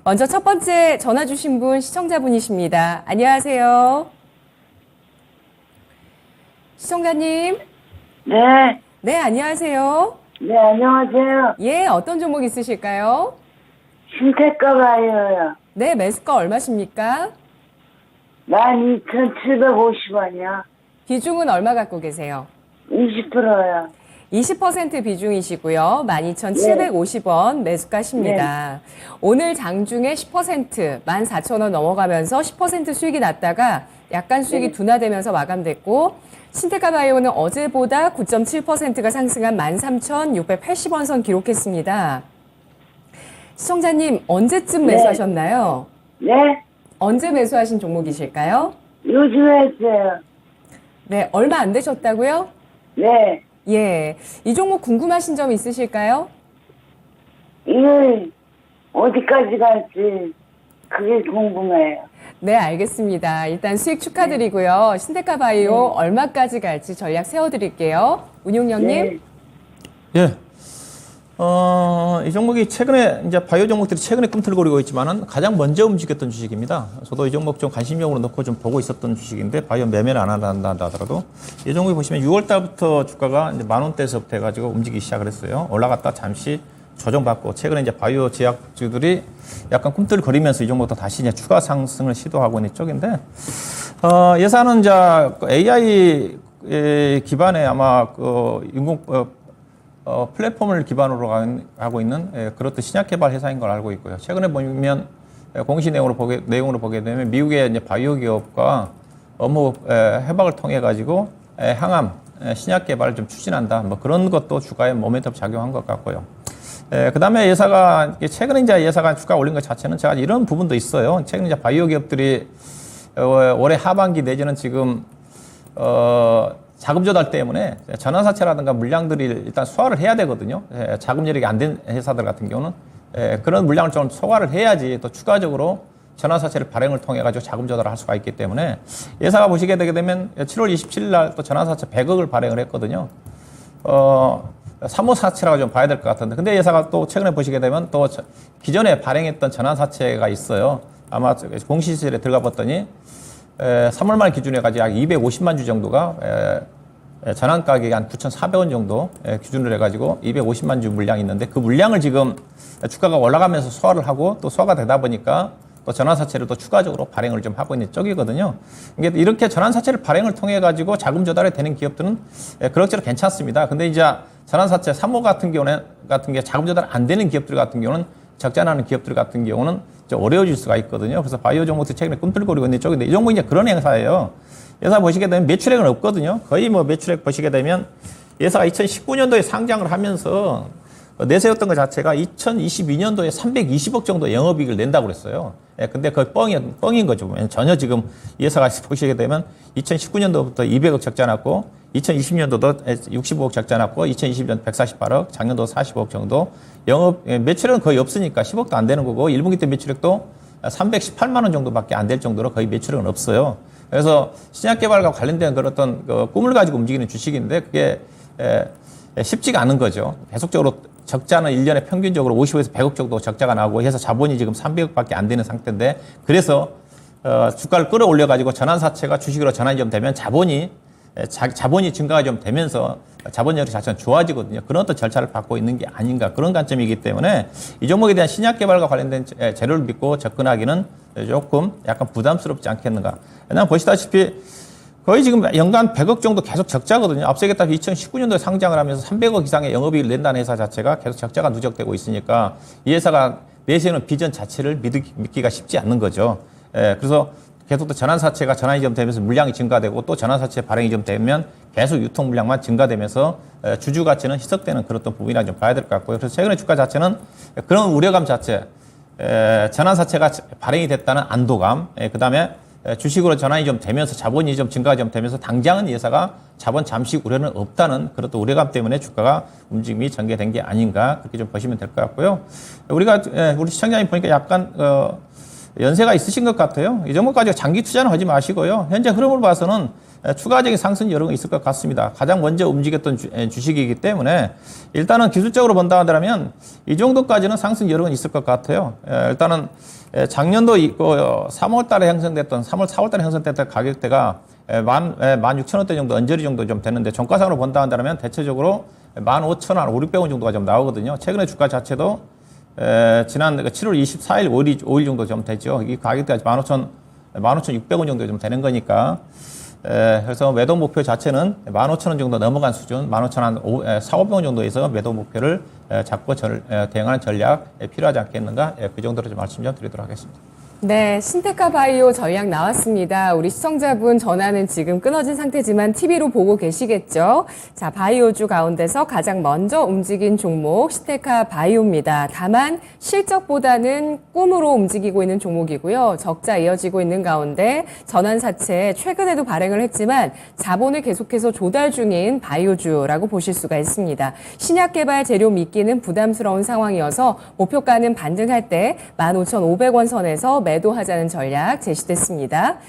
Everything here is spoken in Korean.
먼저 첫 번째 전화 주신 분 시청자분이십니다. 안녕하세요. 시청자님. 네, 네, 안녕하세요. 네, 안녕하세요. 예, 어떤 종목 있으실까요? 신택가 바이오요. 네, 매수가 얼마십니까? 12,750원이요. 비중은 얼마 갖고 계세요? 20%요. 20% 비중이시고요. 12,750원 매수가십니다. 오늘 장중에 10%, 14,000원 넘어가면서 10% 수익이 났다가 약간 수익이 둔화되면서 마감됐고, 신테카바이오는 어제보다 9.7%가 상승한 13,680원 선 기록했습니다. 시청자님, 언제쯤 매수하셨나요? 네, 언제 매수하신 종목이실까요? 요즘에 했어요. 네, 얼마 안 되셨다고요? 네, 예, 이 종목 궁금하신 점 있으실까요? 이게 어디까지 갈지 그게 궁금해요. 네, 알겠습니다. 일단 수익 축하드리고요. 신테카바이오 얼마까지 갈지 전략 세워드릴게요. 운용령님. 네, 예. 이 종목이 최근에, 이제 바이오 종목들이 최근에 꿈틀거리고 있지만은 가장 먼저 움직였던 주식입니다. 저도 이 종목 좀 관심용으로 넣고 좀 보고 있었던 주식인데, 바이오 매매를 안 한다 하더라도, 이 종목이 보시면 6월달부터 주가가 이제 10,000원대에서부터 해가지고 움직이기 시작을 했어요. 올라갔다 잠시 조정받고, 최근에 이제 바이오 제약주들이 약간 꿈틀거리면서 이 종목도 다시 이제 추가 상승을 시도하고 있는 쪽인데, 예산은 이제 AI 기반의 아마 플랫폼을 기반으로 하고 있는 그렇듯 신약 개발 회사인 걸 알고 있고요. 최근에 보면 공시 내용으로 보게 되면 미국의 이제 바이오 기업과 업무 협약을 통해 가지고 항암 신약 개발을 좀 추진한다. 뭐 그런 것도 주가에 모멘텀 작용한 것 같고요. 그다음에 예사가 최근에 이제 예사가 주가 올린 것 자체는 제가 이런 부분도 있어요. 최근 이제 바이오 기업들이 올해 하반기 내지는 지금 자금 조달 때문에 전환사채라든가 물량들이 일단 소화를 해야 되거든요. 자금 여력이 안 된 회사들 같은 경우는 그런 물량을 좀 소화를 해야지 또 추가적으로 전환사채를 발행을 통해 가지고 자금 조달을 할 수가 있기 때문에 예사가 보시게 되게 되면 7월 27일 날 또 전환사채 100억을 발행을 했거든요. 3호 사채라고 좀 봐야 될 것 같은데, 근데 예사가 또 최근에 보시게 되면 또 기존에 발행했던 전환사채가 있어요. 아마 공시시절에 들어가 봤더니 3월 말 기준에 가지고 약 250만 주 정도가 전환 가격이 한 9,400원 정도 기준으로 해가지고 250만 주 물량이 있는데, 그 물량을 지금 주가가 올라가면서 소화를 하고 또 소화가 되다 보니까 또 전환사채를 또 추가적으로 발행을 좀 하고 있는 쪽이거든요. 이렇게 전환사채를 발행을 통해 가지고 자금 조달이 되는 기업들은 그럭저럭 괜찮습니다. 근데 이제 전환사채 3호 같은 게 자금 조달 안 되는 기업들 같은 경우는, 적자나는 기업들 같은 경우는 좀 어려워질 수가 있거든요. 그래서 바이오 종목들 최근에 꿈틀거리고 있는 쪽인데, 이 종목이 이제 그런 행사예요. 예사 보시게 되면 매출액은 없거든요. 거의 뭐 매출액 보시게 되면 예사가 2019년도에 상장을 하면서 내세웠던 것 자체가 2022년도에 320억 정도 영업이익을 낸다고 그랬어요. 근데 거의 뻥인 거죠. 전혀 지금 예사가 보시게 되면 2019년도부터 200억 적자 났고, 2020년도도 65억 적자 났고, 2020년 148억, 작년도 45억 정도. 매출액은 거의 없으니까 10억도 안 되는 거고, 1분기 때 매출액도 318만 원 정도밖에 안 될 정도로 거의 매출액은 없어요. 그래서 신약 개발과 관련된 그런 어떤 꿈을 가지고 움직이는 주식인데, 그게 쉽지가 않은 거죠. 계속적으로 적자는 1년에 평균적으로 50에서 100억 정도 적자가 나오고 해서 자본이 지금 300억밖에 안 되는 상태인데, 그래서 주가를 끌어올려 가지고 전환사채가 주식으로 전환이 좀 되면 자본이 증가가 좀 되면서 자본력이 자체는 좋아지거든요. 그런 어떤 절차를 받고 있는 게 아닌가, 그런 관점이기 때문에 이 종목에 대한 신약 개발과 관련된 재료를 믿고 접근하기는 조금 약간 부담스럽지 않겠는가. 왜냐하면 보시다시피 거의 지금 연간 100억 정도 계속 적자거든요. 앞서 얘기했다시피 2019년도에 상장을 하면서 300억 이상의 영업이익을 낸다는 회사 자체가 계속 적자가 누적되고 있으니까 이 회사가 내세우는 비전 자체를 믿기가 쉽지 않는 거죠. 그래서 계속 또 전환사채가 전환이 좀 되면서 물량이 증가되고, 또 전환사채 발행이 좀 되면 계속 유통 물량만 증가되면서 주주 가치는 희석되는 그런 부분이라 좀 봐야 될 것 같고요. 그래서 최근에 주가 자체는 그런 우려감 자체, 전환사채가 발행이 됐다는 안도감, 그 다음에 주식으로 전환이 좀 되면서 자본이 좀 증가가 좀 되면서 당장은 이 회사가 자본 잠식 우려는 없다는 그런 또 우려감 때문에 주가가 움직임이 전개된 게 아닌가, 그렇게 좀 보시면 될 것 같고요. 우리 시청자님 보니까 약간 연세가 있으신 것 같아요. 이 정도까지 장기 투자는 하지 마시고요. 현재 흐름을 봐서는 추가적인 상승 여러 개 있을 것 같습니다. 가장 먼저 움직였던 주식이기 때문에 일단은 기술적으로 본다 하더라면 이 정도까지는 상승 여러 개 있을 것 같아요. 일단은 작년도 있고 3월 달에 형성됐던 3월, 4월 달에 형성됐던 가격대가 16,000원대 정도, 언저리 정도 좀 됐는데 종가상으로 본다 한다면 대체적으로 15,000원, 5,600원 정도가 좀 나오거든요. 최근에 주가 자체도 지난 7월 24일, 5일 정도 좀 되죠. 이 가격대가 15,600원 정도 좀 되는 거니까. 그래서 매도 목표 자체는 15,000원 정도 넘어간 수준, 15,400원 정도에서 매도 목표를 잡고 대응하는 전략 필요하지 않겠는가? 그 정도로 좀 말씀 좀 드리도록 하겠습니다. 네, 신테카 바이오 전략 나왔습니다. 우리 시청자분 전화는 지금 끊어진 상태지만 TV로 보고 계시겠죠? 자, 바이오주 가운데서 가장 먼저 움직인 종목 신테카 바이오입니다. 다만 실적보다는 꿈으로 움직이고 있는 종목이고요. 적자 이어지고 있는 가운데 전환사채 최근에도 발행을 했지만 자본을 계속해서 조달 중인 바이오주라고 보실 수가 있습니다. 신약 개발 재료 미끼는 부담스러운 상황이어서 목표가는 반등할 때 15,500원 선에서 매도하자는 전략 제시됐습니다.